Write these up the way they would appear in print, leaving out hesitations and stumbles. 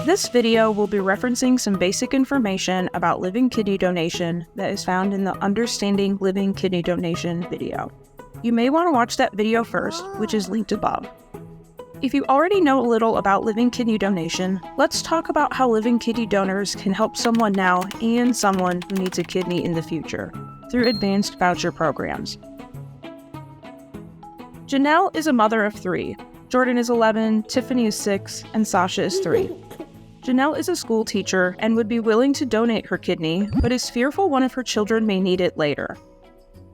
This video will be referencing some basic information about living kidney donation that is found in the Understanding Living Kidney Donation video. You may want to watch that video first, which is linked above. If you already know a little about living kidney donation, let's talk about how living kidney donors can help someone now and someone who needs a kidney in the future through advanced voucher programs. Janelle is a mother of 3. Jordan is 11, Tiffany is 6, and Sasha is 3. Janelle is a school teacher and would be willing to donate her kidney, but is fearful one of her children may need it later.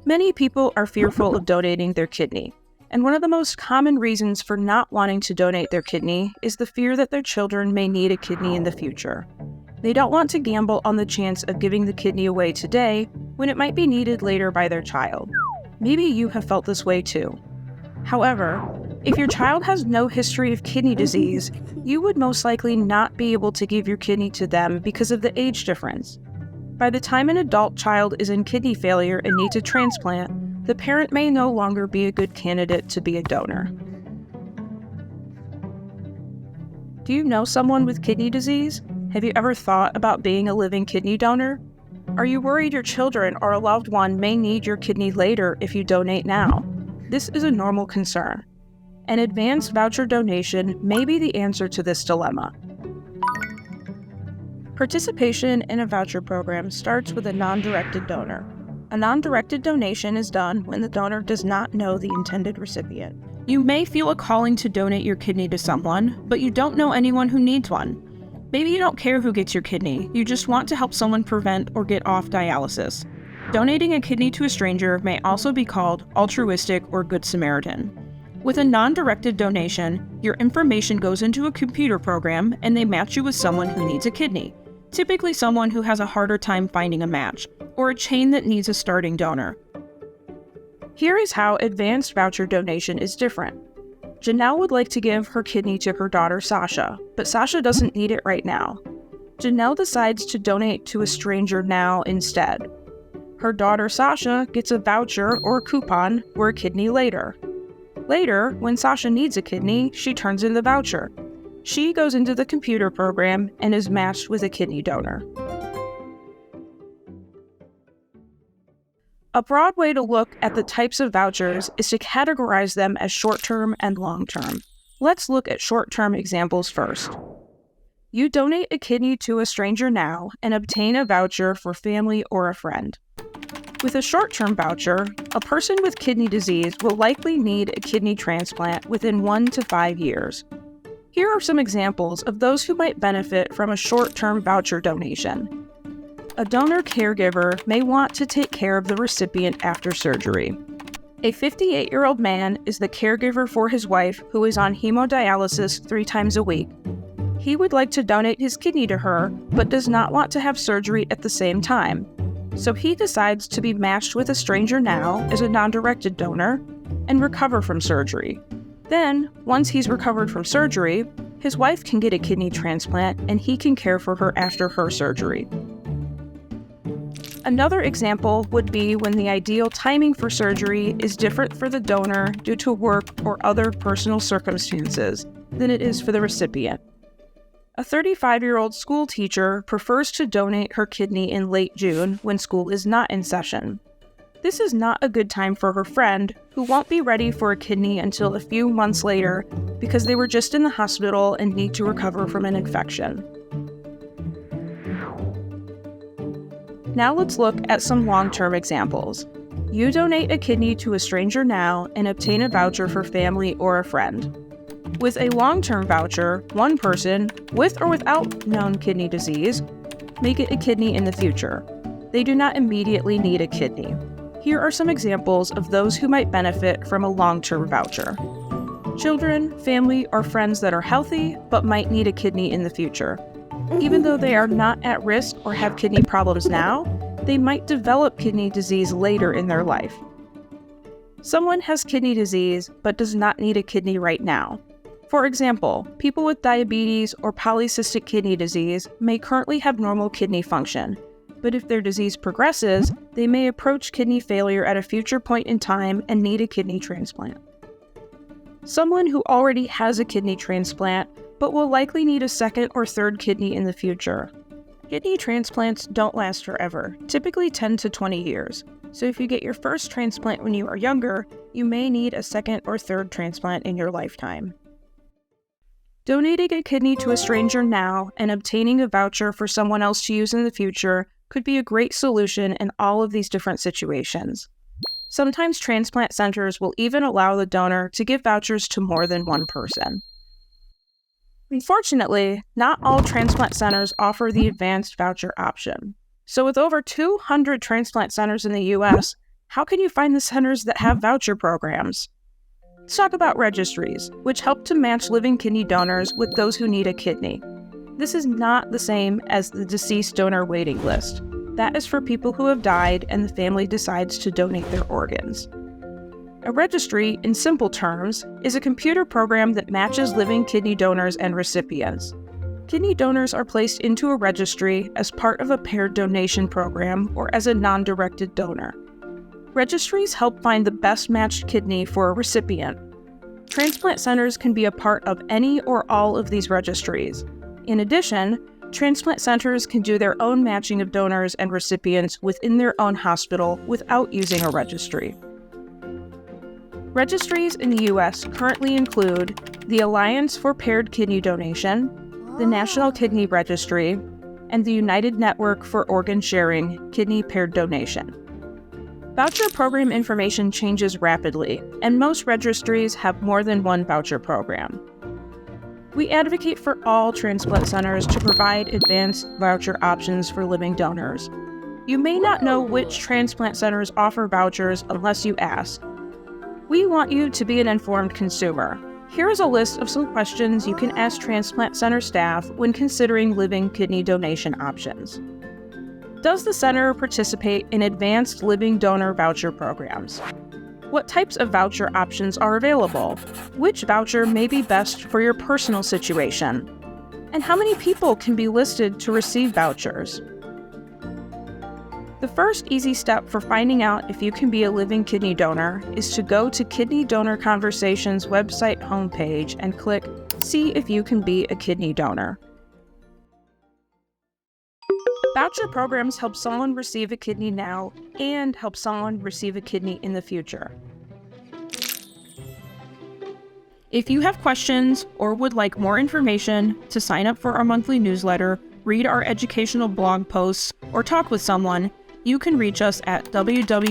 Many people are fearful of donating their kidney, and one of the most common reasons for not wanting to donate their kidney is the fear that their children may need a kidney in the future. They don't want to gamble on the chance of giving the kidney away today when it might be needed later by their child. Maybe you have felt this way too. However, if your child has no history of kidney disease, you would most likely not be able to give your kidney to them because of the age difference. By the time an adult child is in kidney failure and needs a transplant, the parent may no longer be a good candidate to be a donor. Do you know someone with kidney disease? Have you ever thought about being a living kidney donor? Are you worried your children or a loved one may need your kidney later if you donate now? This is a normal concern. An advanced voucher donation may be the answer to this dilemma. Participation in a voucher program starts with a non-directed donor. A non-directed donation is done when the donor does not know the intended recipient. You may feel a calling to donate your kidney to someone, but you don't know anyone who needs one. Maybe you don't care who gets your kidney, you just want to help someone prevent or get off dialysis. Donating a kidney to a stranger may also be called altruistic or Good Samaritan. With a non-directed donation, your information goes into a computer program and they match you with someone who needs a kidney, typically someone who has a harder time finding a match, or a chain that needs a starting donor. Here is how advanced voucher donation is different. Janelle would like to give her kidney to her daughter Sasha, but Sasha doesn't need it right now. Janelle decides to donate to a stranger now instead. Her daughter Sasha gets a voucher or a coupon for a kidney later. Later, when Sasha needs a kidney, she turns in the voucher. She goes into the computer program and is matched with a kidney donor. A broad way to look at the types of vouchers is to categorize them as short-term and long-term. Let's look at short-term examples first. You donate a kidney to a stranger now and obtain a voucher for family or a friend. With a short-term voucher, a person with kidney disease will likely need a kidney transplant within 1 to 5 years. Here are some examples of those who might benefit from a short-term voucher donation. A donor caregiver may want to take care of the recipient after surgery. A 58-year-old man is the caregiver for his wife who is on hemodialysis 3 times a week. He would like to donate his kidney to her, but does not want to have surgery at the same time. So he decides to be matched with a stranger now as a non-directed donor and recover from surgery. Then, once he's recovered from surgery, his wife can get a kidney transplant and he can care for her after her surgery. Another example would be when the ideal timing for surgery is different for the donor due to work or other personal circumstances than it is for the recipient. A 35-year-old school teacher prefers to donate her kidney in late June when school is not in session. This is not a good time for her friend, who won't be ready for a kidney until a few months later because they were just in the hospital and need to recover from an infection. Now let's look at some long-term examples. You donate a kidney to a stranger now and obtain a voucher for family or a friend. With a long-term voucher, one person, with or without known kidney disease, may get a kidney in the future. They do not immediately need a kidney. Here are some examples of those who might benefit from a long-term voucher. Children, family, or friends that are healthy but might need a kidney in the future. Even though they are not at risk or have kidney problems now, they might develop kidney disease later in their life. Someone has kidney disease but does not need a kidney right now. For example, people with diabetes or polycystic kidney disease may currently have normal kidney function, but if their disease progresses, they may approach kidney failure at a future point in time and need a kidney transplant. Someone who already has a kidney transplant, but will likely need a second or third kidney in the future. Kidney transplants don't last forever, typically 10 to 20 years. So if you get your first transplant when you are younger, you may need a second or third transplant in your lifetime. Donating a kidney to a stranger now and obtaining a voucher for someone else to use in the future could be a great solution in all of these different situations. Sometimes transplant centers will even allow the donor to give vouchers to more than one person. Unfortunately, not all transplant centers offer the advanced voucher option. So with over 200 transplant centers in the US, how can you find the centers that have voucher programs? Let's talk about registries, which help to match living kidney donors with those who need a kidney. This is not the same as the deceased donor waiting list. That is for people who have died and the family decides to donate their organs. A registry, in simple terms, is a computer program that matches living kidney donors and recipients. Kidney donors are placed into a registry as part of a paired donation program or as a non-directed donor. Registries help find the best matched kidney for a recipient. Transplant centers can be a part of any or all of these registries. In addition, transplant centers can do their own matching of donors and recipients within their own hospital without using a registry. Registries in the U.S. currently include the Alliance for Paired Kidney Donation, the National Kidney Registry, and the United Network for Organ Sharing Kidney Paired Donation. Voucher program information changes rapidly, and most registries have more than one voucher program. We advocate for all transplant centers to provide advanced voucher options for living donors. You may not know which transplant centers offer vouchers unless you ask. We want you to be an informed consumer. Here is a list of some questions you can ask transplant center staff when considering living kidney donation options. Does the center participate in advanced living donor voucher programs? What types of voucher options are available? Which voucher may be best for your personal situation? And how many people can be listed to receive vouchers? The first easy step for finding out if you can be a living kidney donor is to go to Kidney Donor Conversations website homepage and click See if you can be a kidney donor. Voucher programs help someone receive a kidney now and help someone receive a kidney in the future. If you have questions or would like more information, to sign up for our monthly newsletter, read our educational blog posts, or talk with someone, you can reach us at www.mykdc.org.